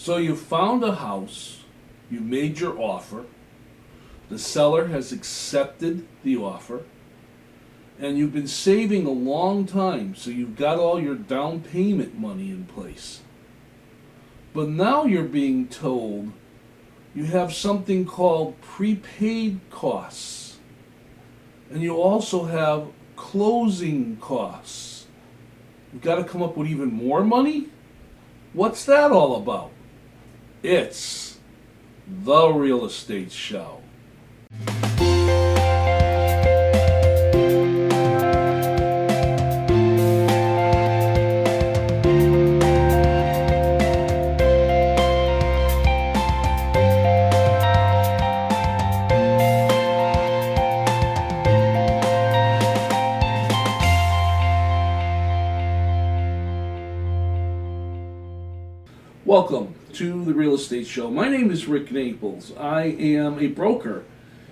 So you found a house, you made your offer, the seller has accepted the offer, and you've been saving a long time, so you've got all your down payment money in place. But now you're being told you have something called prepaid costs, and you also have closing costs. You've got to come up with even more money? What's that all about? It's the Real Estate Show. Welcome to the Real Estate Show. My name is Rick Naples. I am a broker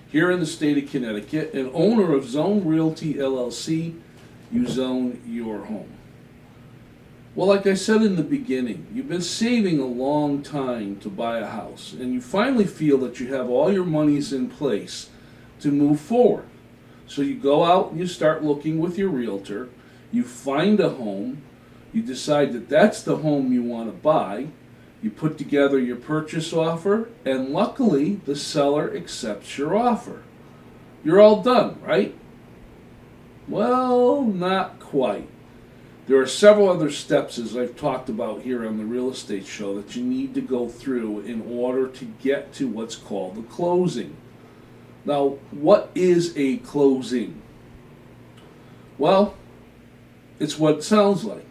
here in the state of Connecticut and owner of Zone Realty LLC. You zone your home. Well, like I said in the beginning, you've been saving a long time to buy a house, and you finally feel that you have all your monies in place to move forward. So you go out and you start looking with your realtor. You find a home. You decide that that's the home you want to buy. You put together your purchase offer, and luckily the seller accepts your offer. You're all done, right? Well, not quite. There are several other steps, as I've talked about here on the Real Estate Show, that you need to go through in order to get to what's called the closing. Now, what is a closing? Well, it's what it sounds like.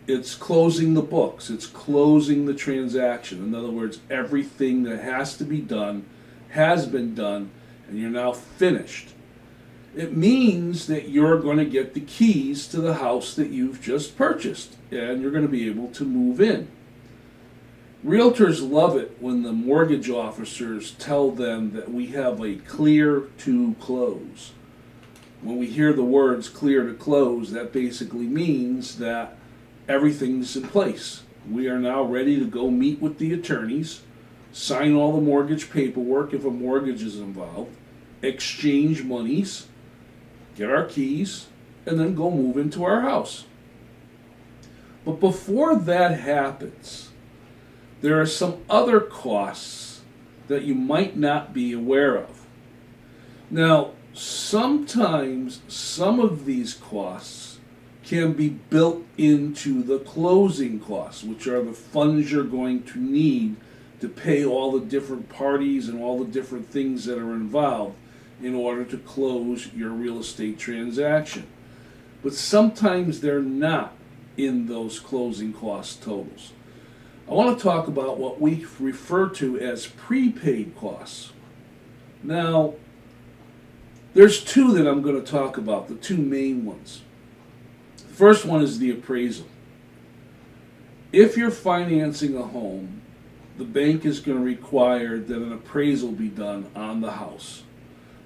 It's closing the books. It's closing the transaction. In other words, everything that has to be done has been done, and you're now finished. It means that you're going to get the keys to the house that you've just purchased, and you're going to be able to move in. Realtors love it when the mortgage officers tell them that we have a clear to close. When we hear the words clear to close, that basically means that everything's in place. We are now ready to go meet with the attorneys, sign all the mortgage paperwork if a mortgage is involved, exchange monies, get our keys, and then go move into our house. But before that happens, there are some other costs that you might not be aware of. Now, sometimes some of these costs can be built into the closing costs, which are the funds you're going to need to pay all the different parties and all the different things that are involved in order to close your real estate transaction. But sometimes they're not in those closing cost totals. I want to talk about what we refer to as prepaid costs. Now, there's two that I'm going to talk about, the two main ones. First one is the appraisal. If you're financing a home, the bank is going to require that an appraisal be done on the house.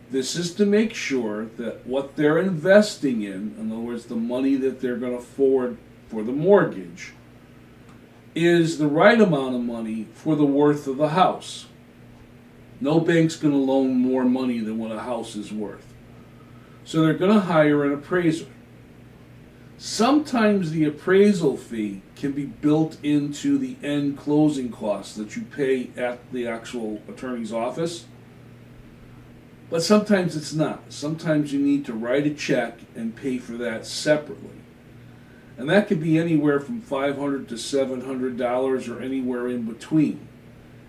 This is to make sure that what they're investing in other words, the money that they're going to forward for the mortgage, is the right amount of money for the worth of the house. No bank's going to loan more money than what a house is worth. So they're going to hire an appraiser. Sometimes the appraisal fee can be built into the end closing costs that you pay at the actual attorney's office, but sometimes it's not. Sometimes you need to write a check and pay for that separately. And that could be anywhere from $500 to $700 or anywhere in between.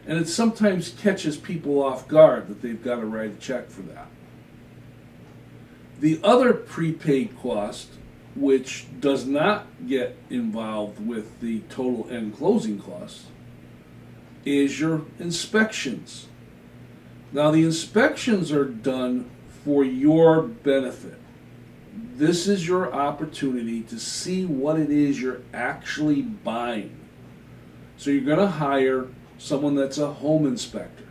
And it sometimes catches people off guard that they've got to write a check for that. The other prepaid cost, which does not get involved with the total end closing costs, is your inspections. Now, the inspections are done for your benefit. This is your opportunity to see what it is you're actually buying. So you're going to hire someone that's a home inspector.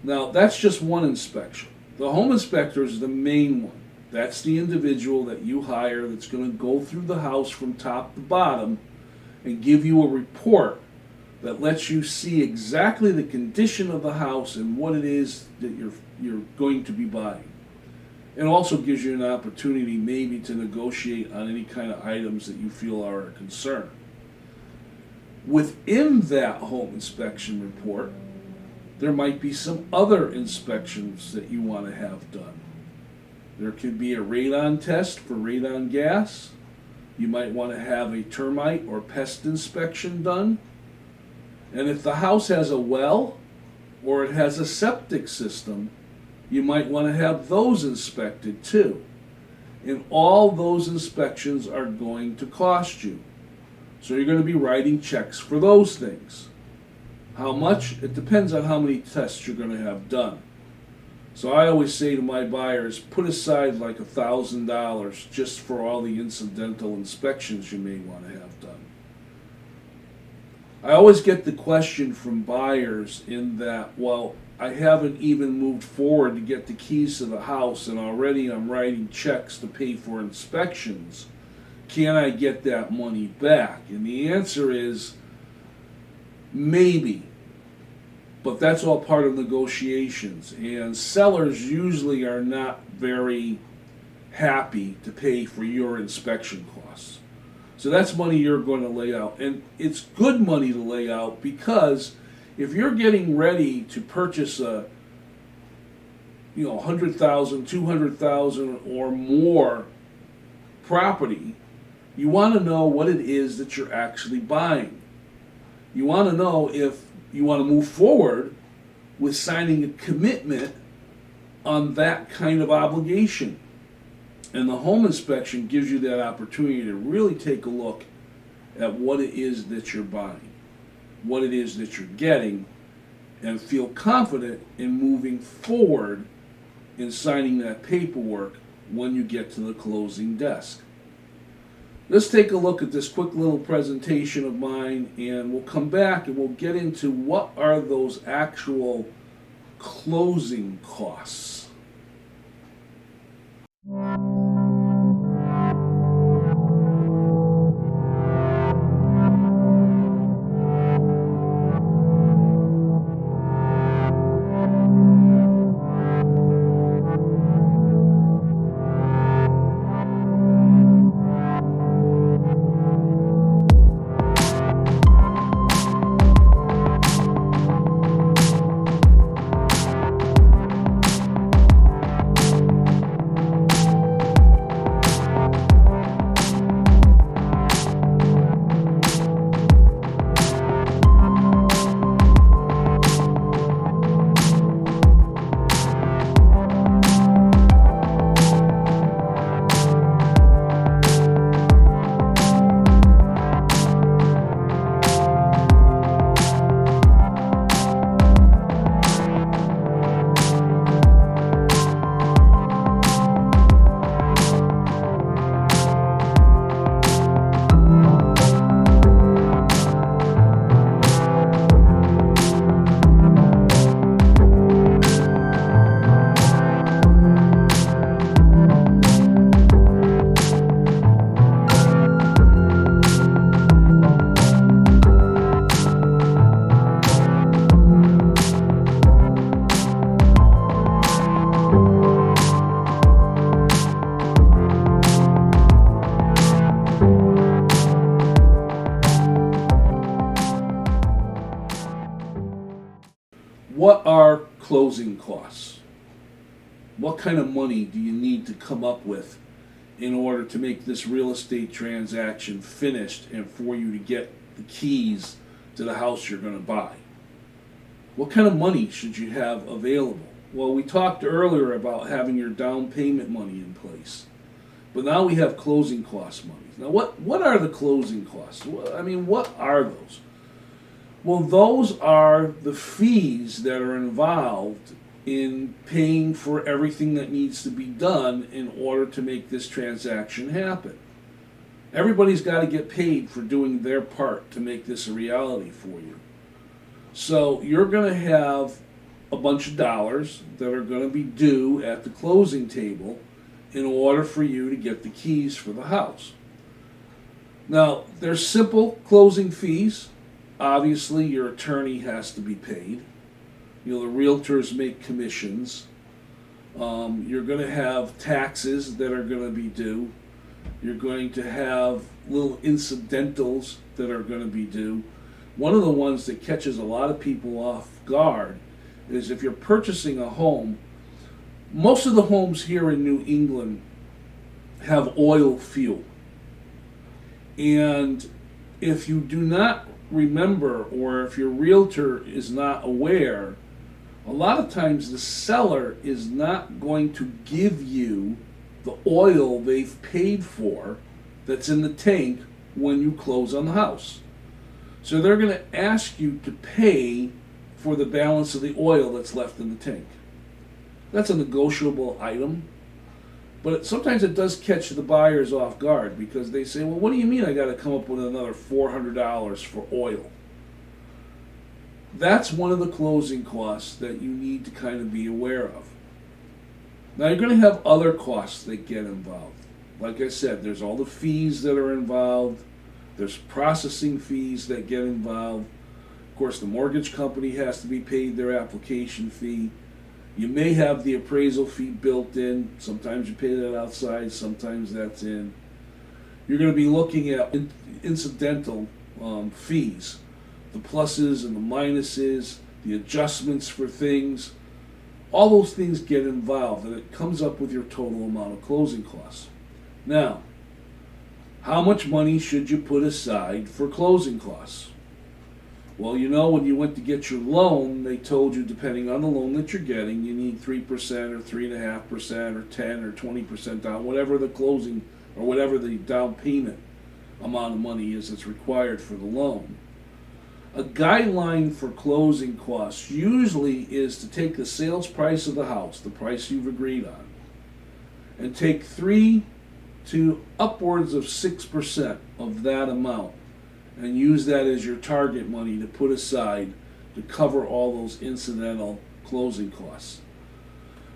Now, that's just one inspection. The home inspector is the main one. That's the individual that you hire that's going to go through the house from top to bottom and give you a report that lets you see exactly the condition of the house and what it is that you're going to be buying. It also gives you an opportunity maybe to negotiate on any kind of items that you feel are a concern. Within that home inspection report, there might be some other inspections that you want to have done. There could be a radon test for radon gas. You might want to have a termite or pest inspection done. And if the house has a well or it has a septic system, you might want to have those inspected too. And all those inspections are going to cost you. So you're going to be writing checks for those things. How much? It depends on how many tests you're going to have done. So I always say to my buyers, put aside like $1,000 just for all the incidental inspections you may want to have done. I always get the question from buyers in that, well, I haven't even moved forward to get the keys to the house and already I'm writing checks to pay for inspections. Can I get that money back? And the answer is maybe. But that's all part of negotiations. And sellers usually are not very happy to pay for your inspection costs. So that's money you're going to lay out. And it's good money to lay out because if you're getting ready to purchase a $100,000, $200,000 or more property, you want to know what it is that you're actually buying. You want to know if you want to move forward with signing a commitment on that kind of obligation. And the home inspection gives you that opportunity to really take a look at what it is that you're buying, what it is that you're getting, and feel confident in moving forward in signing that paperwork when you get to the closing desk. Let's take a look at this quick little presentation of mine, and we'll come back and we'll get into what are those actual closing costs. What are closing costs? What kind of money do you need to come up with in order to make this real estate transaction finished and for you to get the keys to the house you're going to buy? What kind of money should you have available? Well, we talked earlier about having your down payment money in place. But now we have closing cost money. Now, what are the closing costs? I mean, what are those? Well, those are the fees that are involved in paying for everything that needs to be done in order to make this transaction happen. Everybody's got to get paid for doing their part to make this a reality for you. So you're going to have a bunch of dollars that are going to be due at the closing table in order for you to get the keys for the house. Now, there's simple closing fees Obviously, your attorney has to be paid. The realtors make commissions. You're going to have taxes that are going to be due. You're going to have little incidentals that are going to be due. One of the ones that catches a lot of people off guard is if you're purchasing a home. Most of the homes here in New England have oil fuel. And if you do not remember, or if your realtor is not aware, a lot of times the seller is not going to give you the oil they've paid for that's in the tank when you close on the house. So they're going to ask you to pay for the balance of the oil that's left in the tank. That's a negotiable item, but sometimes it does catch the buyers off guard because they say, well, what do you mean I got to come up with another $400 for oil? That's one of the closing costs that you need to kind of be aware of. Now you're going to have other costs that get involved. Like I said, there's all the fees that are involved. There's processing fees that get involved. Of course, the mortgage company has to be paid their application fee. You may have the appraisal fee built in. Sometimes you pay that outside, sometimes that's in. You're going to be looking at incidental fees, the pluses and the minuses, the adjustments for things. All those things get involved, and it comes up with your total amount of closing costs. Now, how much money should you put aside for closing costs? Well, when you went to get your loan, they told you, depending on the loan that you're getting, you need 3% or 3.5% or 10 or 20% down, whatever the closing or whatever the down payment amount of money is that's required for the loan. A guideline for closing costs usually is to take the sales price of the house, the price you've agreed on, and take 3 to upwards of 6% of that amount and use that as your target money to put aside to cover all those incidental closing costs.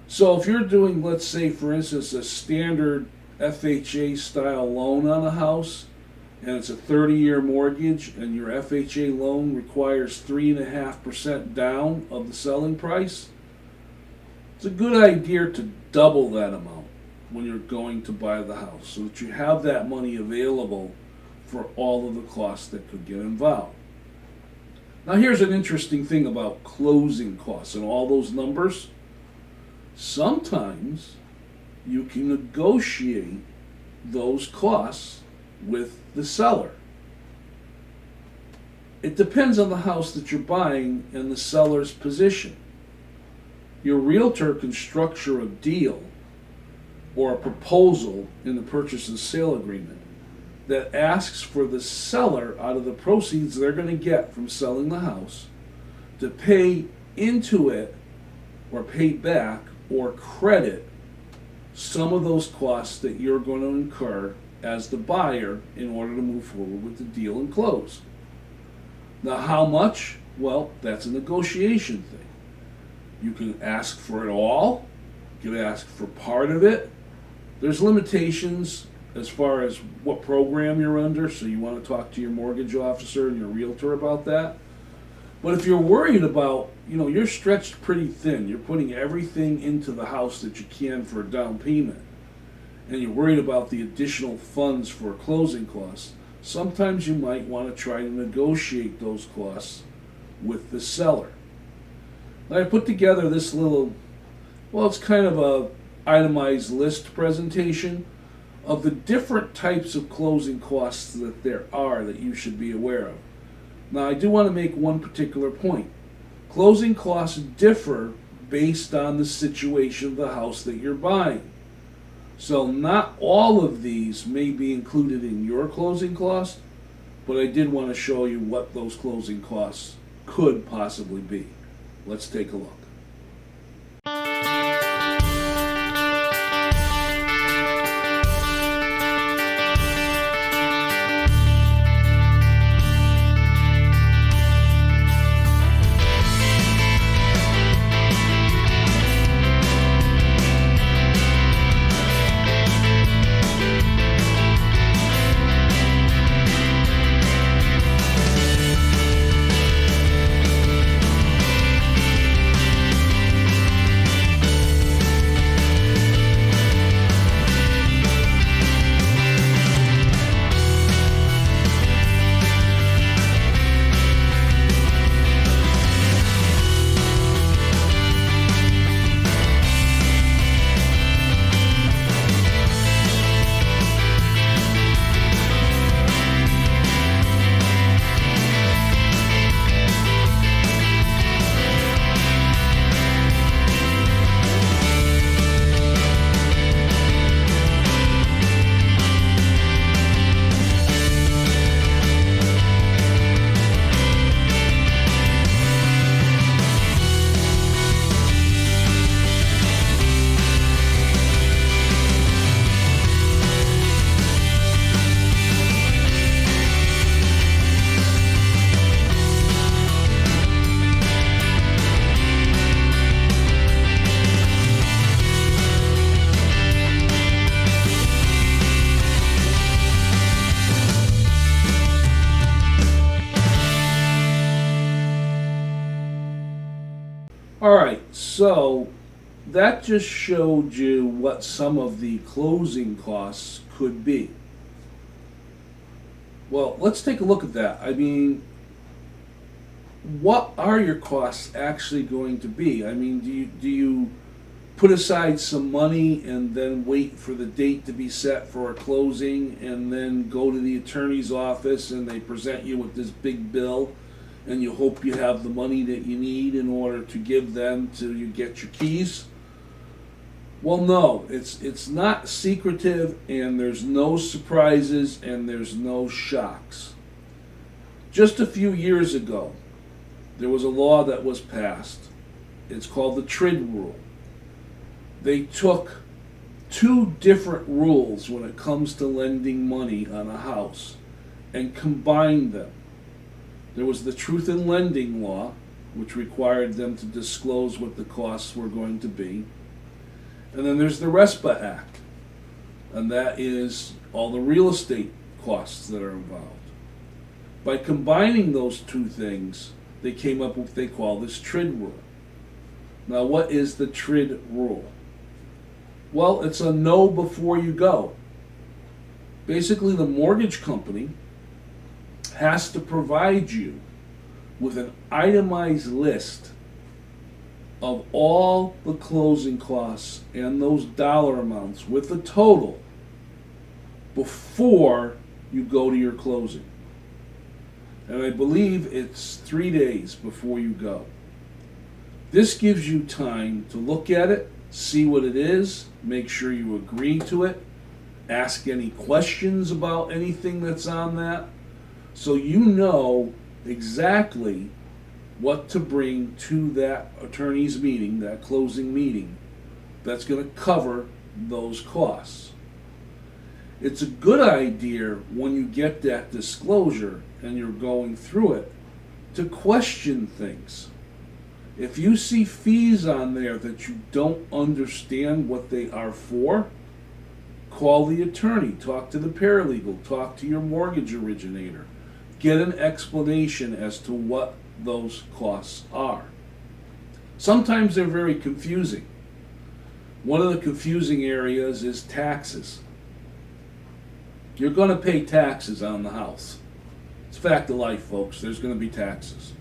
So if you're doing, let's say, for instance, a standard FHA style loan on a house, and it's a 30-year mortgage, and your FHA loan requires 3.5% down of the selling price, it's a good idea to double that amount when you're going to buy the house so that you have that money available for all of the costs that could get involved. Now here's an interesting thing about closing costs and all those numbers. Sometimes you can negotiate those costs with the seller. It depends on the house that you're buying and the seller's position. Your realtor can structure a deal or a proposal in the purchase and sale agreement that asks for the seller, out of the proceeds they're going to get from selling the house, to pay into it or pay back or credit some of those costs that you're going to incur as the buyer in order to move forward with the deal and close. Now, how much? Well, that's a negotiation thing. You can ask for it all. You can ask for part of it. There's limitations as far as what program you're under, so you want to talk to your mortgage officer and your realtor about that. But if you're worried about, you're stretched pretty thin, you're putting everything into the house that you can for a down payment, and you're worried about the additional funds for closing costs, sometimes you might want to try to negotiate those costs with the seller. Now, I put together this little, it's kind of a itemized list presentation of the different types of closing costs that there are that you should be aware of. Now, I do want to make one particular point. Closing costs differ based on the situation of the house that you're buying. So not all of these may be included in your closing cost, but I did want to show you what those closing costs could possibly be. Let's take a look. All right, so that just showed you what some of the closing costs could be. Well, let's take a look at that. I mean, what are your costs actually going to be? I mean, do you put aside some money and then wait for the date to be set for a closing and then go to the attorney's office and they present you with this big bill and you hope you have the money that you need in order to give them till you get your keys? Well, no, it's not secretive, and there's no surprises and there's no shocks. Just a few years ago, there was a law that was passed. It's called the TRID rule. They took two different rules when it comes to lending money on a house and combined them. There was the Truth in Lending law, which required them to disclose what the costs were going to be. And then there's the RESPA Act, and that is all the real estate costs that are involved. By combining those two things, they came up with what they call this TRID rule. Now, what is the TRID rule? Well, it's a no before you go. Basically, the mortgage company has to provide you with an itemized list of all the closing costs and those dollar amounts with the total before you go to your closing. And I believe it's 3 days before you go. This gives you time to look at it, see what it is, make sure you agree to it, ask any questions about anything that's on that, so you know exactly what to bring to that attorney's meeting, that closing meeting, that's going to cover those costs. It's a good idea when you get that disclosure and you're going through it to question things. If you see fees on there that you don't understand what they are for, call the attorney, talk to the paralegal, talk to your mortgage originator. Get an explanation as to what those costs are. Sometimes they're very confusing. One of the confusing areas is taxes. You're going to pay taxes on the house. It's a fact of life, folks. There's going to be taxes.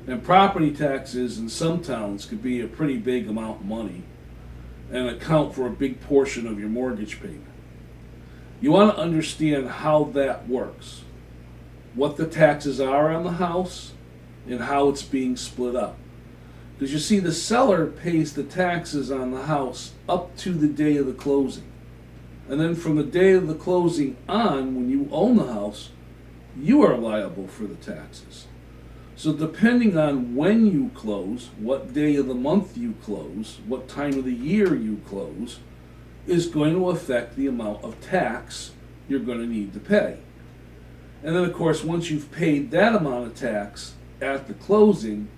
And property taxes in some towns could be a pretty big amount of money and account for a big portion of your mortgage payment. You want to understand how that works, what the taxes are on the house, and how it's being split up. Because you see, the seller pays the taxes on the house up to the day of the closing. And then from the day of the closing on, when you own the house, you are liable for the taxes. So depending on when you close, what day of the month you close, what time of the year you close, is going to affect the amount of tax you're going to need to pay. And then, of course, once you've paid that amount of tax at the closing,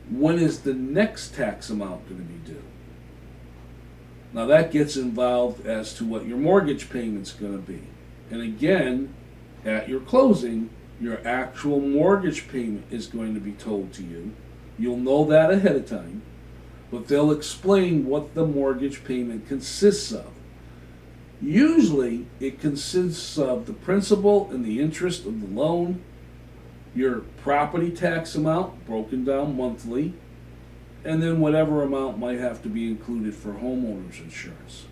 when is the next tax amount going to be due? Now that gets involved as to what your mortgage payment's going to be. And again, at your closing, your actual mortgage payment is going to be told to you. You'll know that ahead of time, but they'll explain what the mortgage payment consists of. Usually, it consists of the principal and the interest of the loan, your property tax amount broken down monthly, and then whatever amount might have to be included for homeowners insurance.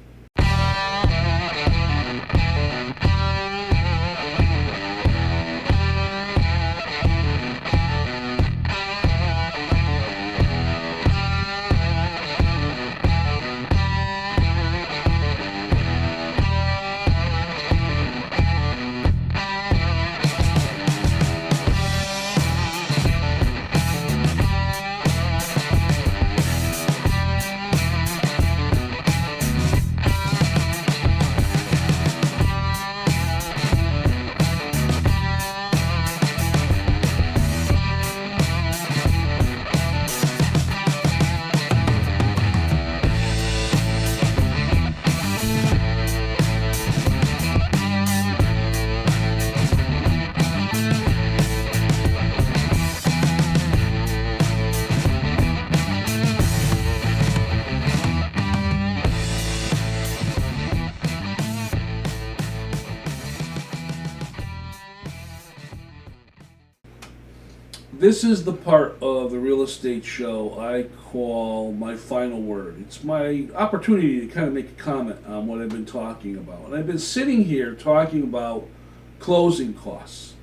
This is the part of the real estate show I call my final word. It's my opportunity to kind of make a comment on what I've been talking about. And I've been sitting here talking about closing costs.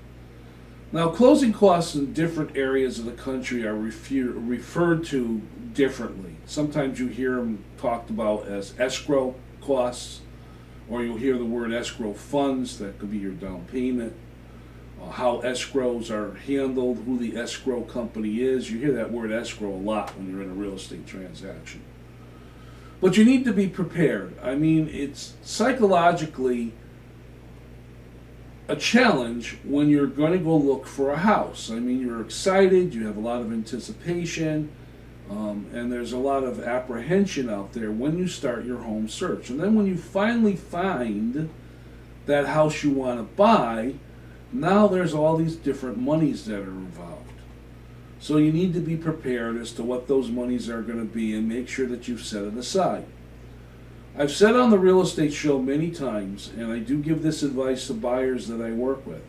Now, closing costs in different areas of the country are referred to differently. Sometimes you hear them talked about as escrow costs, or you'll hear the word escrow funds. That could be your down payment. How escrows are handled, who the escrow company is. You hear that word escrow a lot when you're in a real estate transaction. But you need to be prepared. I mean, it's psychologically a challenge when you're going to go look for a house. I mean, you're excited, you have a lot of anticipation, and there's a lot of apprehension out there when you start your home search. And then when you finally find that house you want to buy, now there's all these different monies that are involved. So you need to be prepared as to what those monies are going to be and make sure that you've set it aside. I've said on the real estate show many times, and I do give this advice to buyers that I work with.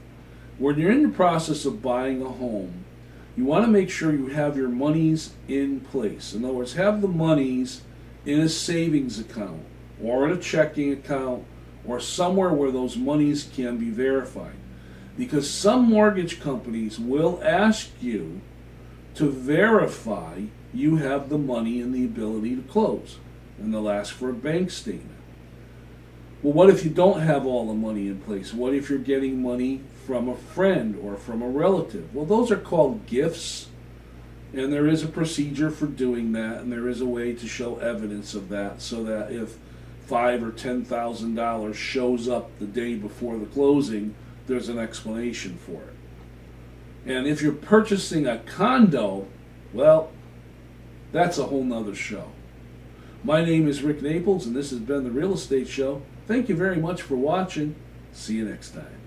When you're in the process of buying a home, you want to make sure you have your monies in place. In other words, have the monies in a savings account or in a checking account or somewhere where those monies can be verified. Because some mortgage companies will ask you to verify you have the money and the ability to close. And they'll ask for a bank statement. Well, what if you don't have all the money in place? What if you're getting money from a friend or from a relative? Well, those are called gifts, and there is a procedure for doing that, and there is a way to show evidence of that so that if $5,000 or $10,000 shows up the day before the closing, there's an explanation for it. And if you're purchasing a condo, well, that's a whole nother show. My name is Rick Naples, and this has been The Real Estate Show. Thank you very much for watching. See you next time.